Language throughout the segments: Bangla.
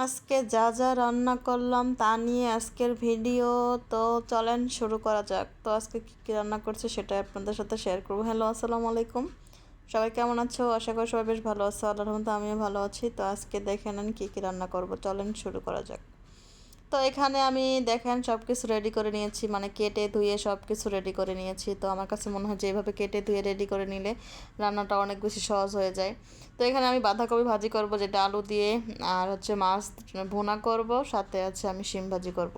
আজকে যা যা রান্না করলাম তা নিয়ে আজকের ভিডিও। তো চলেন শুরু করা যাক। তো আজকে কী কী রান্না করছি সেটা আপনাদের সাথে শেয়ার করবো। হ্যালো, আসসালামু আলাইকুম। সবাই কেমন আছো? আশা করি সবাই বেশ ভালো আছো। আল্লাহর রহমতে আমিও ভালো আছি। তো আজকে দেখে নেন কী কী রান্না করব। চলেন শুরু করা যাক। তো এখানে আমি দেখেন সব কিছু রেডি করে নিয়েছি, মানে কেটে ধুয়ে সব কিছু রেডি করে নিয়েছি। তো আমার কাছে মনে হয় যে এইভাবে কেটে ধুয়ে রেডি করে নিলে রান্নাটা অনেক বেশি সহজ হয়ে যায়। তো এখানে আমি বাঁধাকপি ভাজি করব, যেটা আলু দিয়ে, আর হচ্ছে মাছ ভুনা করব, সাথে আছে আমি শিম ভাজি করব।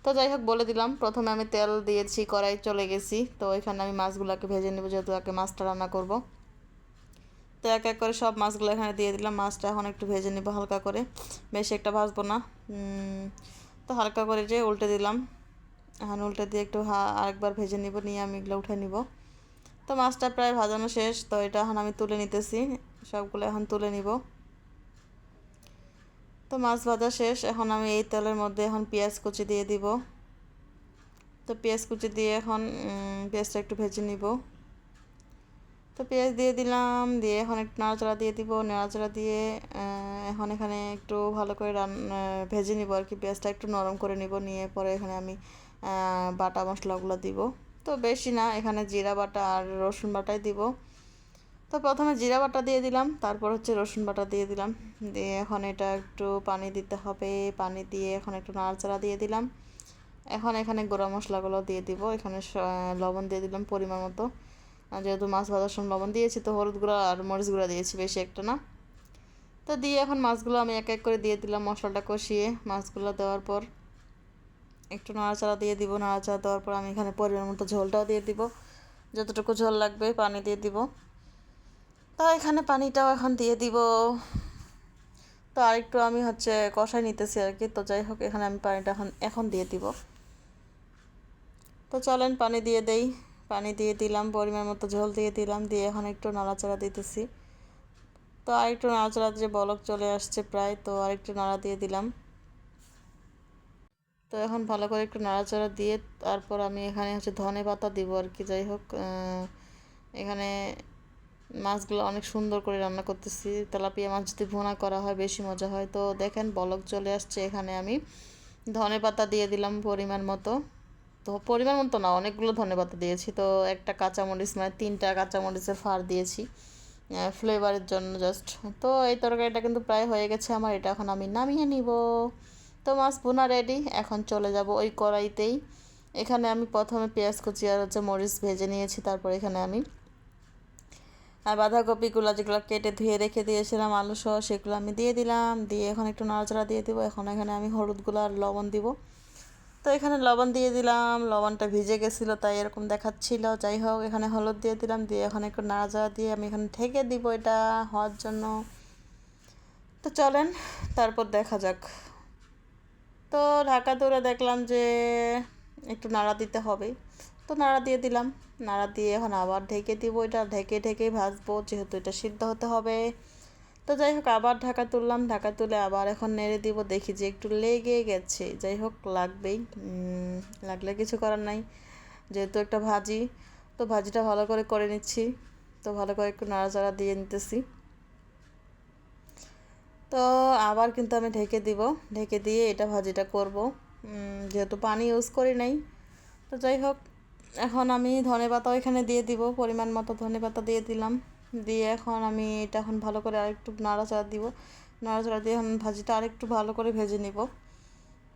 তো যাই হোক বলে দিলাম, প্রথমে আমি তেল দিয়েছি, কড়াই চলে গেছি। তো এখানে আমি মাছগুলোকে ভেজে নেব, যেহেতু আগে মাছটা রান্না করব। তো এক এক করে সব মাছগুলো এখানে দিয়ে দিলাম। মাছটা এখন একটু ভেজে নেব হালকা করে, বেশি একটা ভাজবো না। তো হালকা করে যে উল্টে দিলাম। এখন উল্টে দিয়ে একটু আরেকবার ভেজে নিব, নিয়ে আমি এগুলো উঠে নিব। তো মাছটা প্রায় ভাজানো শেষ। তো এটা এখন আমি তুলে নিতেছি, সবগুলো এখন তুলে নিব। তো মাছ ভাজা শেষ। এখন আমি এই তেলের মধ্যে এখন পেঁয়াজ কুচি দিয়ে দিব। তো পেঁয়াজ কুচি দিয়ে এখন পেঁয়াজটা একটু ভেজে নিব। তো পেঁয়াজ দিয়ে দিলাম, দিয়ে এখন একটু নাড়াচাড়া দিয়ে দিব। নাড়াচাড়া দিয়ে এখন এখানে একটু ভালো করে ভেজে নিব আর কি। পেঁয়াজটা একটু নরম করে নিব, নিয়ে পরে এখানে আমি বাটা মশলাগুলো দিব। তো বেশি না, এখানে জিরা বাটা আর রসুন বাটাই দিব। তো প্রথমে জিরা বাটা দিয়ে দিলাম, তারপর হচ্ছে রসুন বাটা দিয়ে দিলাম। দিয়ে এখন এটা একটু পানি দিতে হবে। পানি দিয়ে এখন একটু নাড়াচাড়া দিয়ে দিলাম। এখন এখানে গুঁড়া মশলাগুলো দিয়ে দিব। এখানে লবণ দিয়ে দিলাম পরিমাণ মতো। যেহেতু মাছ ভাজার সময় লবণ দিয়েছি, তো হলুদ গুঁড়া আর মরিচ গুঁড়া দিয়েছি, বেশি একটা না। তো দিয়ে এখন মাছগুলো আমি এক এক করে দিয়ে দিলাম। মশলাটা কষিয়ে মাছগুলো দেওয়ার পর একটু নাড়াচাড়া দিয়ে দিব। নাড়াচাড়া দেওয়ার পর আমি এখানে পরিমাণ মতো ঝোলটাও দিয়ে দিব, যতটুকু ঝোল লাগবে পানি দিয়ে দিব। তো এখানে পানিটাও এখন দিয়ে দিব। তো আরেকটু আমি হচ্ছে কষাই নিতেছি আর কি। তো যাই হোক, এখানে আমি পানিটা এখন এখন দিয়ে দিব। তো চলেন পানি দিয়ে দেই। পানি দিয়ে দিলাম, পরিমাণ মতো ঝোল দিয়ে দিলাম, দিয়ে এখন একটু নাড়াচাড়া দিতেছি। তো আরেকটু নাড়াচাড়া যে বলক চলে আসছে প্রায়, তো আরেকটু নাড়া দিয়ে দিলাম। তো এখন ভালো করে একটু নাড়াচাড়া দিয়ে তারপর আমি এখানে হচ্ছে ধনে পাতা দিব আর কি। যাই হোক, এখানে মাছগুলো অনেক সুন্দর করে রান্না করতেছি। তেলাপিয়া মাছ যদি ভুনা করা হয় বেশি মজা হয়। তো দেখেন বলক চলে আসছে, এখানে আমি ধনে পাতা দিয়ে দিলাম পরিমাণ মতো। তো পরিমাণ মতো না, অনেকগুলো ধনে পাতা দিয়েছি। তো একটা কাঁচামরিচ, মানে 3টা কাঁচামরিচের ফাড় দিয়েছি ফ্লেভারের জন্য জাস্ট। তো এই তরকারিটা কিন্তু প্রায় হয়ে গেছে আমার। এটা এখন আমি নামিয়ে নিব। তো মাছ ভুনা রেডি। এখন চলে যাব ওই কড়াইতেই। এখানে আমি প্রথমে পেঁয়াজ কুচি আর হচ্ছে মরিচ ভেজে নিয়েছি। তারপর এখানে আমি আর বাঁধাকপিগুলো যেগুলো কেটে ধুয়ে রেখে দিয়েছিলাম আলু সহ, সেগুলো আমি দিয়ে দিলাম। দিয়ে এখন একটু নাড়াচাড়া দিয়ে দিব। এখন এখানে আমি হলুদগুলো আর লবণ দিব। তো এখানে লবণ দিয়ে দিলাম। লবণটা ভিজে গেছিলো তাই এরকম দেখাচ্ছিল। যাই হোক, এখানে হলুদ দিয়ে দিলাম। দিয়ে এখন একটু নাড়াচাড়া দিয়ে আমি এখানে ঢেকে দিব এটা হওয়ার জন্য। তো চলেন তারপর দেখা যাক। তো ঢাকা তুলে দেখলাম যে একটু নাড়া দিতে হবে। তো নাড়া দিয়ে দিলাম। নাড়া দিয়ে এখন আবার ঢেকে দিব। এটা ঢেকে ঢেকে ভাজবো, যেহেতু এটা সিদ্ধ হতে হবে। তো যাই হোক, আবার ঢাকা তুললাম। ঢাকা তুলে আবার এখন নেড়ে দিব। দেখি যে একটু লেগে গেছে। যাই হোক, লাগবেই, লাগলে কিছু করার নাই, যেহেতু একটা ভাজি। তো ভাজিটা ভালো করে করে নিচ্ছি। তো ভালো করে একটু নাড়াচাড়া দিয়ে নিতেছি। তো আবার কিন্তু আমি ঢেকে দিব। ঢেকে দিয়ে এটা ভাজিটা করব, যেহেতু পানি ইউজ করি নাই। তো যাই হোক, এখন আমি ধনেপাতাও এখানে দিয়ে দিব। পরিমাণ মতো ধনেপাতা দিয়ে দিলাম। দিয়ে এখন আমি এটা এখন ভালো করে আরেকটু নাড়াচাড়া দিব। নাড়াচাড়া দিয়ে এখন ভাজিটা আরেকটু ভালো করে ভেজে নিব।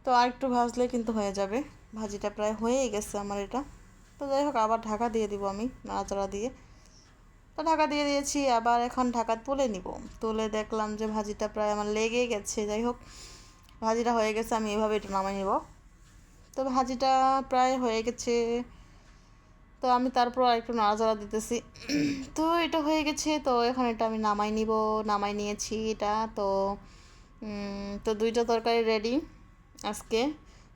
তো আরেকটু ভাজলে কিন্তু হয়ে যাবে। ভাজিটা প্রায় হয়েই গেছে আমার এটা। তো যাই হোক, আবার ঢাকা দিয়ে দিব আমি নাড়াচাড়া দিয়ে। তো ঢাকা দিয়ে দিয়েছি। আবার এখন ঢাকা তুলে নিব। তুলে দেখলাম যে ভাজিটা প্রায় আমার লেগে গেছে। যাই হোক, ভাজিটা হয়ে গেছে, আমি এভাবে এটা নামাই নিব। তো ভাজিটা প্রায় হয়ে গেছে। তো আমি তারপর আরেকটু নাড়াচাড়া দিতেছি। তো এটা হয়ে গেছে। তো এখন এটা আমি নামাই নিব। নামাই নিয়েছি এটা। তো তো 2টা তরকারি রেডি আজকে।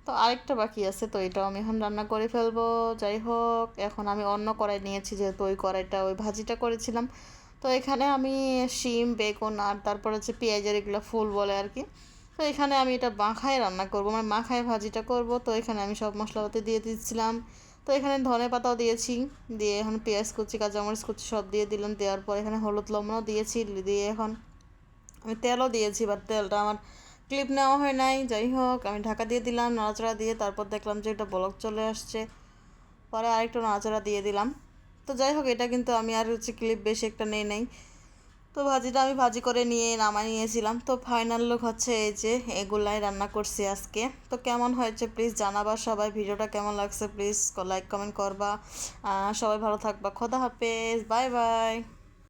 তো আরেকটা বাকি আছে, তো এটাও আমি এখন রান্না করে ফেলবো। যাই হোক, এখন আমি অন্য কড়াই নিয়েছি, যেহেতু ওই কড়াইটা ওই ভাজিটা করেছিলাম। তো এখানে আমি শিম, বেগুন আর তারপর হচ্ছে পেঁয়াজের এগুলো ফুল বলে আর কি। তো এখানে আমি এটা মাখায় রান্না করবো, মানে মাখায় ভাজিটা করব। তো এখানে আমি সব মশলাপাতি দিয়ে দিচ্ছিলাম। তো এখানে ধনে পাতাও দিয়েছি। দিয়ে এখন পেঁয়াজ কুচি, কাঁচামরিচ কুচি সব দিয়ে দিলাম। দেওয়ার পর এখানে হলুদ লবণও দিয়েছি। দিয়ে এখন আমি তেলও দিয়েছি, বাট তেলটা আমার ক্লিপ নেওয়া হয় নাই। যাই হোক, আমি ঢাকা দিয়ে দিলাম নাড়াচাড়া দিয়ে, তারপর দেখলাম যে এটা ব্লক চলে আসছে, পরে আরেকটু নাড়াচাড়া দিয়ে দিলাম। তো যাই হোক, এটা কিন্তু আমি আর ক্লিপ বেশি একটা নেই নাই। তো ভাজিটা আমি ভাজি করে নিয়ে নামাই নিয়েছিলাম। তো ফাইনাল লুক হচ্ছে এই যে, এগুলাই রান্না করছি আজকে। তো কেমন হয়েছে প্লিজ জানাবা সবাই, ভিডিওটা কেমন লাগছে প্লিজ লাইক কমেন্ট করবা। সবাই ভালো থাকবা, খোদা হাফেজ, বাই বাই।